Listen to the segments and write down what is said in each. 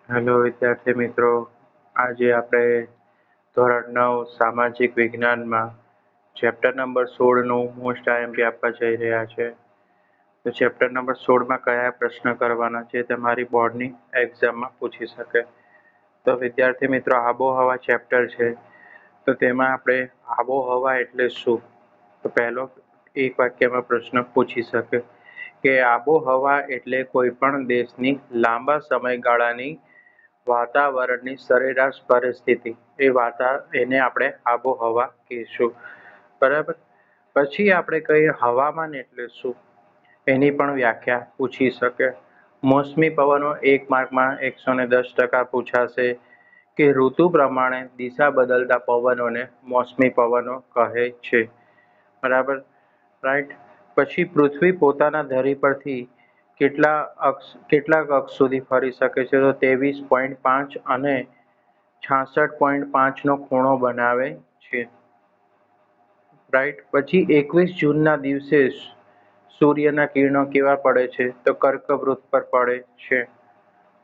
Hello વિદ્યાર્થી મિત્રો, આજે આપણે ધોરણ 9 સામાજિક વિજ્ઞાનમાં ચેપ્ટર નંબર 16નું મોસ્ટ આઈએમપી આપવા જઈ રહ્યા છે. તો ચેપ્ટર નંબર 16માં કયા પ્રશ્ન કરવાના છે તમારી બોર્ડની એક્ઝામમાં પૂછી શકે. તો વિદ્યાર્થી મિત્રો, આબોહવા ચેપ્ટર છે, તો તેમાં આપણે આબોહવા એટલે શું, તો પહેલો એક વાક્યમાં પ્રશ્ન પૂછી શકે કે આબોહવા એટલે કોઈ પણ દેશની લાંબા સમયગાળાની વાતાવરણની સરેરાશ પરિસ્થિતિ. એને આપણે આબોહવા કહીશું. બરાબર. પછી આપણે કહીએ હવામાન એટલે શું, એની પણ વ્યાખ્યા પૂછી શકે. મોસમી પવનો 1 માર્કમાં 110% પૂછાશે કે ઋતુ પ્રમાણે દિશા બદલતા પવનોને મોસમી પવનો કહે છે. બરાબર, રાઈટ. પછી પૃથ્વી પોતાના ધરી પરથી કેટલાક અક્ષ સુધી ફરી શકે છે, તો 23.5 અને 66.5 નો ખૂણો બનાવે છે. રાઈટ. પછી 21 જૂનના દિવસે સૂર્યના કિરણો કેવા પડે છે, તો કર્કવૃત પર પડે છે.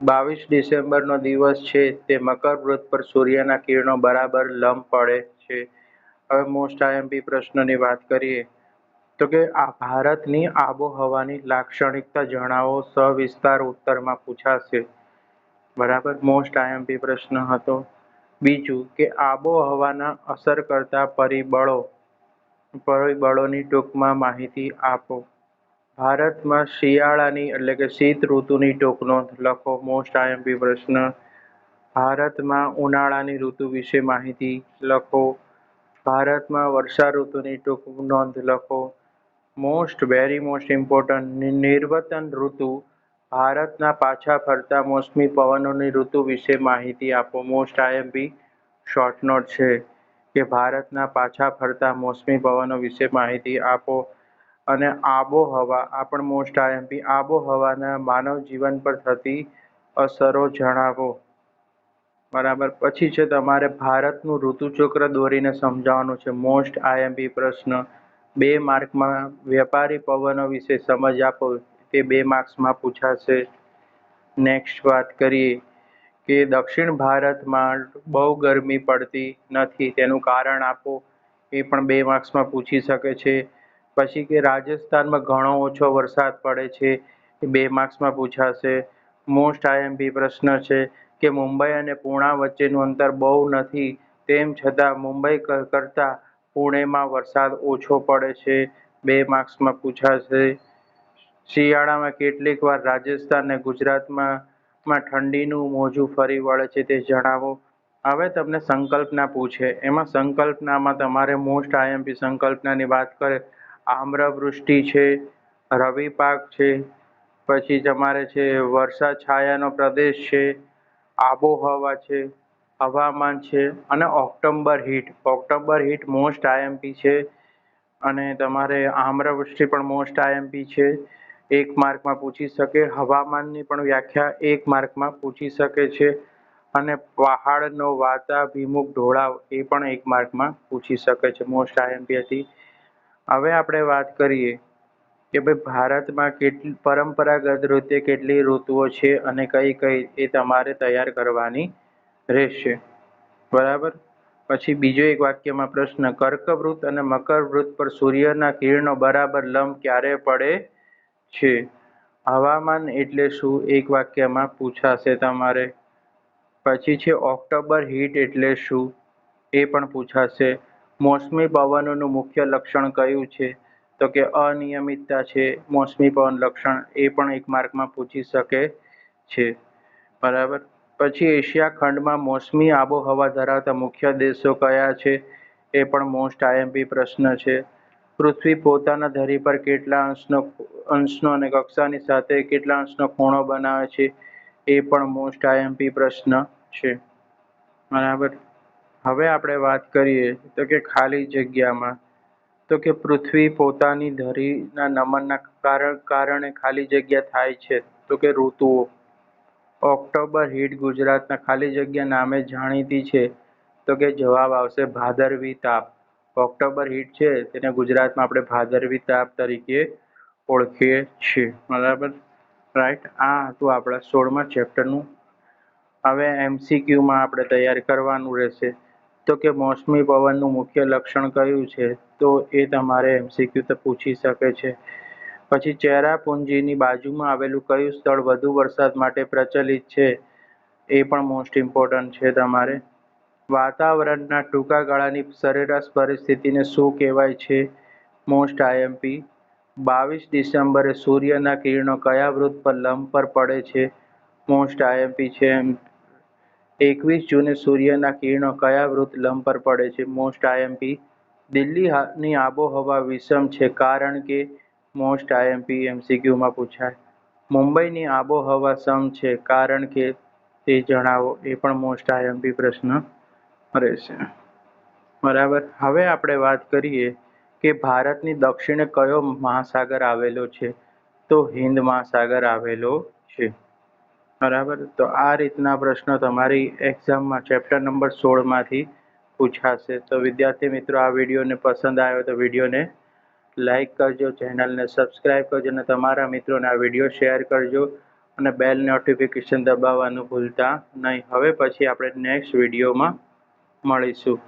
22 ડિસેમ્બરનો દિવસ છે તે મકરવૃત પર સૂર્યના કિરણો બરાબર લંબ પડે છે. હવે મોસ્ટ આઈએમપી પ્રશ્નની વાત કરીએ તો કે આ ભારતની આબોહવાની લાક્ષણિકતા જણાવો, સવિસ્તાર ઉત્તરમાં પૂછાશે. બરાબર, મોસ્ટ આઈએમપી પ્રશ્ન હતો. બીજું કે આબોહવાના અસર કરતા પરિબળોની ટૂંકમાં માહિતી આપો. ભારતમાં શિયાળાની એટલે કે શીત ઋતુની ટૂંક નોંધ લખો. મોસ્ટ આઈએમપી પ્રશ્ન. ભારતમાં ઉનાળાની ઋતુ વિશે માહિતી લખો. ભારતમાં વર્ષા ઋતુની ટૂંક નોંધ લખો. વેરી મોસ્ટ ઇમ્પોર્ટન્ટ, નિર્વતન ઋતુ. ભારતના પાછા ફરતા મોસમી પવનોની ઋતુ વિશે માહિતી આપો. મોસ્ટ આઈએમપી શોર્ટ નોટ છે કે ભારતના પાછા ફરતા મોસમી પવનો વિશે માહિતી આપો. અને આબોહવા, આ પણ મોસ્ટ આઈએમપી, આબોહવાના માનવ જીવન પર થતી અસરો જણાવો. બરાબર. પછી છે તમારે ભારતનું ઋતુચક્ર દોરીને સમજાવવાનું છે. મોસ્ટ આઈએમપી પ્રશ્ન. 2 માર્કમાં વેપારી પવનો વિશે સમજ આપો, તે 2 માર્ક્સમાં પૂછાશે. નેક્સ્ટ વાત કરીએ કે દક્ષિણ ભારતમાં બહુ ગરમી પડતી નથી, તેનું કારણ આપો, એ પણ 2 માર્ક્સમાં પૂછી શકે છે. પછી કે રાજસ્થાનમાં ઘણો ઓછો વરસાદ પડે છે, એ 2 માર્ક્સમાં પૂછાશે. મોસ્ટ આઈએમપી પ્રશ્ન છે કે મુંબઈ અને પૂણા વચ્ચેનું અંતર બહુ નથી, તેમ છતાં મુંબઈ કરતા પુણેમાં વરસાદ ઓછો પડે છે, 2 માર્ક્સમાં પૂછાશે. શિયાળામાં કેટલીક વાર રાજસ્થાન અને ગુજરાતમાં ઠંડીનું મોજું ફરી વળે છે, તે જણાવો. હવે તમને સંકલ્પના પૂછે, એમાં સંકલ્પનામાં તમારે મોસ્ટ આઈએમપી સંકલ્પનાની વાત કરે, આમ્રવૃષ્ટિ છે, રવિ પાક છે, પછી તમારે છે વર્ષા છાયાનો પ્રદેશ છે, આબોહવા છે, હવામાન છે અને October heat. October heat most IMP છે. અને તમારે આમ્રવૃષ્ટિ પણ મોસ્ટ આઈએમપી છે, 1 માર્કમાં પૂછી શકે. હવામાનની પણ વ્યાખ્યા 1 માર્કમાં પૂછી શકે છે. અને પહાડનો વાતાભિમુખ ઢોળાવ, એ પણ 1 માર્કમાં પૂછી શકે છે. મોસ્ટ આઈએમપી હતી. હવે આપણે વાત કરીએ કે ભાઈ ભારતમાં પરંપરાગત રીતે કેટલી ઋતુઓ છે અને કઈ કઈ, એ તમારે તૈયાર કરવાની રહેશે. બરાબર. પછી બીજો એક વાક્યમાં પ્રશ્ન, કર્કવૃત અને મકરવૃત પર સૂર્યના કિરણો બરાબર લંબ ક્યારે પડે છે? હવામાન એટલે શું, 1 વાક્યમાં પૂછાશે તમારે. પછી છે ઓક્ટોબર હીટ એટલે શું, એ પણ પૂછાશે. મોસમી પવનોનું મુખ્ય લક્ષણ કયું છે, તો કે અનિયમિતતા છે મોસમી પવન લક્ષણ, એ પણ 1 માર્કમાં પૂછી શકે છે. બરાબર. પછી એશિયા ખંડમાં મોસમી આબોહવા ધરાવતા મુખ્ય દેશો કયા છે, એ પણ મોસ્ટ આઈએમપી પ્રશ્ન છે. પૃથ્વી પોતાના ધરી પર કેટલા અંશનો અને કક્ષાની સાથે કેટલા અંશનો ખૂણો બનાવે છે, એ પણ મોસ્ટ આઈએમપી પ્રશ્ન છે. બરાબર. હવે આપણે વાત કરીએ તો કે ખાલી જગ્યામાં, તો કે પૃથ્વી પોતાની ધરીના નમનના કારણે ખાલી જગ્યા થાય છે, તો કે ઋતુઓ. ઓક્ટોબર હીટ ગુજરાતના ખાલી જગ્યા નામે જાણીતી છે, તો કે જવાબ આવશે ભાદરવી તાપ. ઓક્ટોબર હીટ છે તેને ગુજરાતમાં આપણે ભાદરવી તાપ તરીકે ઓળખીએ છીએ. બરાબર, રાઈટ. આ હતું આપણા 16મા ચેપ્ટરનું હવે MCQમાં આપણે તૈયાર કરવાનું રહેશે. તો કે મોસમી પવનનું મુખ્ય લક્ષણ કયું છે? તો એ તમારે MCQ તો પૂછી શકે છે. પછી ચેરાપુંજીની બાજુમાં આવેલું કયું સ્થળ વધુ વરસાદ માટે પ્રચલિત છે? એ પણ મોસ્ટ ઇમ્પોર્ટન્ટ છે તમારે. વાતાવરણના ટૂંકા ગાળાની સરેરાશ પરિસ્થિતિને શું કહેવાય છે? Most IMP. 22 ડિસેમ્બરે સૂર્યના કિરણો કયા વૃત્ત પર લંબ પર પડે છે? મોસ્ટ IMP છે. 21 જૂને સૂર્યના કિરણો કયા વૃત્ત લંબ પર પડે છે? Most IMP. દિલ્હીની આબોહવા વિષમ છે કારણ કે? મોસ્ટ IMP MCQમાં પૂછાય. મુંબઈની આબોહવા સમ છે કારણ કે? તે જણાવો. એ પણ મોસ્ટ IMP પ્રશ્ન રહેશે. બરાબર. હવે આપણે વાત કરીએ કે ભારતની દક્ષિણે કયો મહાસાગર આવેલો છે? તો હિન્દ મહાસાગર આવેલો છે. બરાબર. તો આ રીતના પ્રશ્નો તમારી એક્ઝામમાં ચેપ્ટર નંબર 16માંથી પૂછાશે. તો વિદ્યાર્થી મિત્રો, આ વિડીયોને પસંદ આવ્યો તો વિડીયોને લાઈક કરજો, ચેનલને સબસ્ક્રાઈબ કરજો અને તમારા મિત્રોને આ વિડીયો શેર કરજો અને બેલ નોટિફિકેશન દબાવવાનું ભૂલતા નહીં. હવે પછી આપણે નેક્સ્ટ વિડીયોમાં મળીશું.